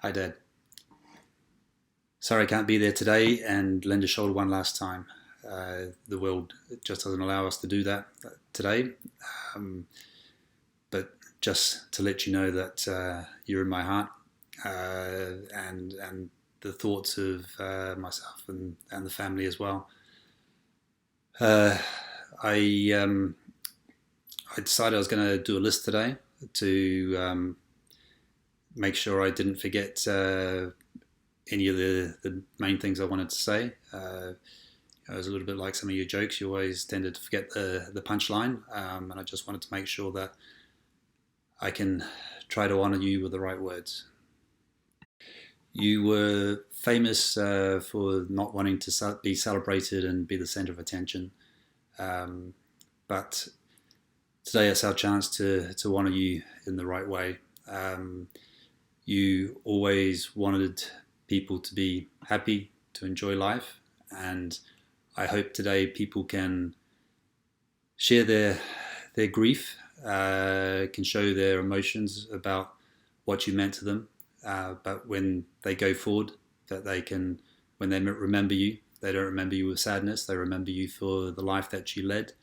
Hi, Dad. Sorry I can't be there today and lend a shoulder one last time. The world just doesn't allow us to do that today. Um, but just to let you know that you're in my heart and the thoughts of myself and the family as well. Uh, I I decided I was going to do a list today to make sure I didn't forget any of the main things I wanted to say. It was a little bit like some of your jokes. You always tended to forget the punchline, and I just wanted to make sure that I can try to honour you with the right words. You were famous for not wanting to be celebrated and be the centre of attention, um, but today it's our chance to honour you in the right way. Um, you always wanted people to be happy, to enjoy life, and I hope today people can share their grief, can show their emotions about what you meant to them. But when they go forward, that they can, when they remember you, they don't remember you with sadness. They remember you for the life that you led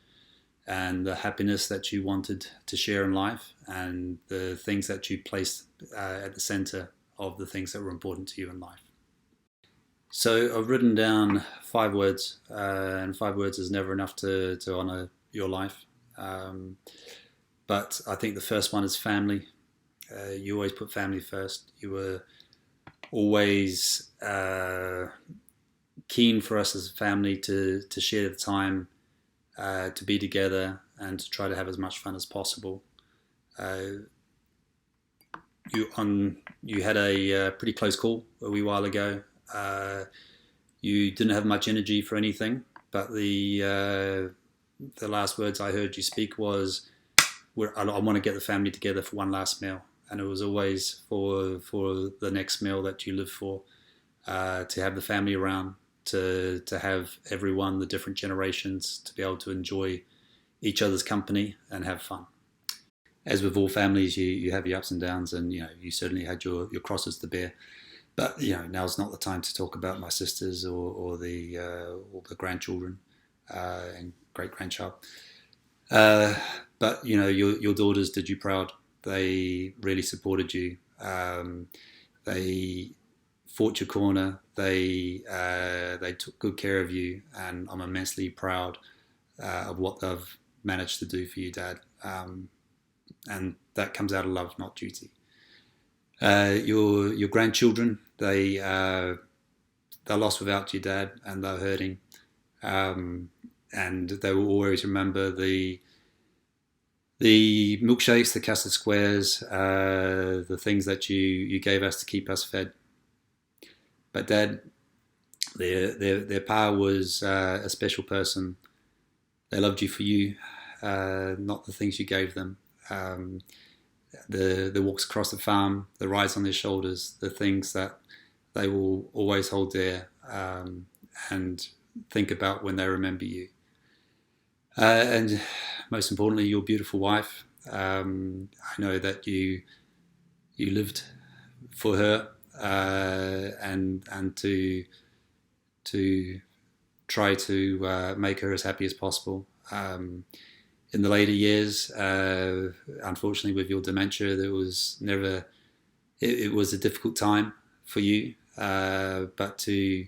and the happiness that you wanted to share in life and the things that you placed at the center of the things that were important to you in life. So I've written down 5 words, and 5 words is never enough to honor your life. Um, but I think the first one is family. You always put family first. You were always keen for us as a family to share the time, to be together, and to try to have as much fun as possible. Uh, you had a pretty close call a wee while ago. You didn't have much energy for anything, but the last words I heard you speak was, I want to get the family together for one last meal," and it was always for the next meal that you live for, to have the family around, to have everyone, the different generations, to be able to enjoy each other's company and have fun. As with all families, you have your ups and downs, and you certainly had your crosses to bear. But now's not the time to talk about my sisters or the grandchildren and great grandchild. Uh, but your daughters did you proud. They really supported you. They fought your corner. They took good care of you, and I'm immensely proud of what they've managed to do for you, Dad. And that comes out of love, not duty. Your grandchildren, they're lost without your dad, and they're hurting. And they will always remember the milkshakes, the custard squares, the things that you gave us to keep us fed. But Dad, their pa was a special person. They loved you for you, not the things you gave them. The walks across the farm, the rides on their shoulders, the things that they will always hold there, and think about when they remember you. And most importantly, your beautiful wife. I know that you lived for her, and to try to make her as happy as possible. In the later years, unfortunately, with your dementia, there was never. It was a difficult time for you, but to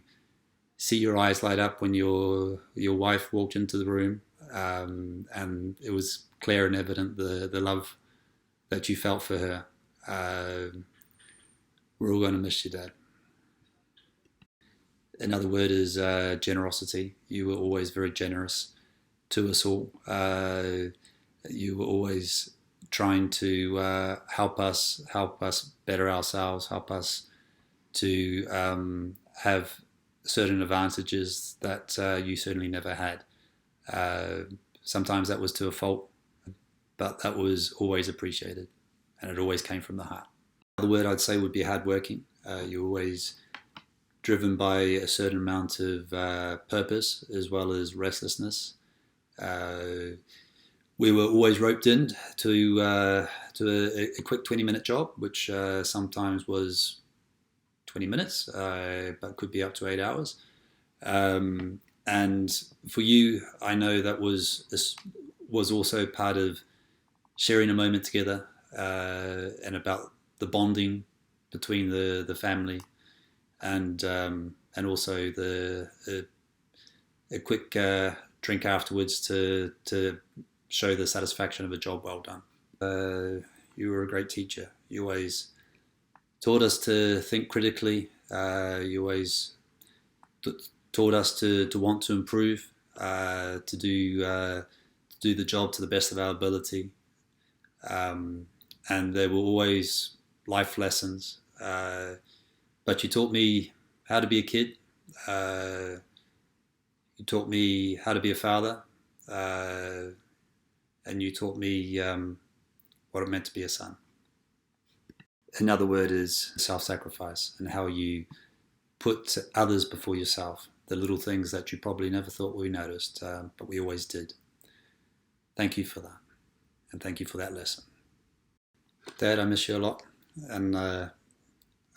see your eyes light up when your wife walked into the room, and it was clear and evident the love that you felt for her. We're all going to miss you, Dad. Another word is generosity. You were always very generous to us all. You were always trying to help us better ourselves, help us to have certain advantages that you certainly never had. Uh, Sometimes that was to a fault, but that was always appreciated, and it always came from the heart. The word I'd say would be hardworking. You're always driven by a certain amount of purpose as well as restlessness. Uh, we were always roped in to a quick 20-minute job, which sometimes was 20 minutes, but could be up to 8 hours. And for you, I know this was also part of sharing a moment together, and about the bonding between the family, and also a quick drink afterwards to show the satisfaction of a job well done. You were a great teacher. You always taught us to think critically. You always taught us to want to improve, to do the job to the best of our ability. And there were always life lessons. But you taught me how to be a kid. You taught me how to be a father. And you taught me what it meant to be a son. Another word is self-sacrifice, and how you put others before yourself. The little things that you probably never thought we noticed, but we always did. Thank you for that, and thank you for that lesson. Dad, I miss you a lot, and I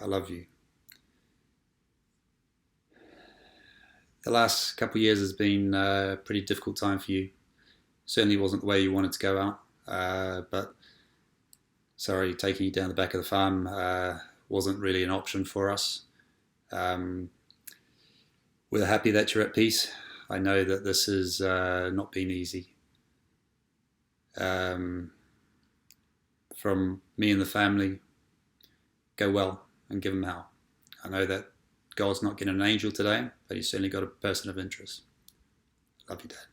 love you. The last couple of years has been a pretty difficult time for you. Certainly wasn't the way you wanted to go out, but sorry, taking you down the back of the farm wasn't really an option for us. We're happy that you're at peace. I know that this has not been easy. From me and the family, go well and give them hell. I know that God's not getting an angel today, but he's certainly got a person of interest. Love you, Dad.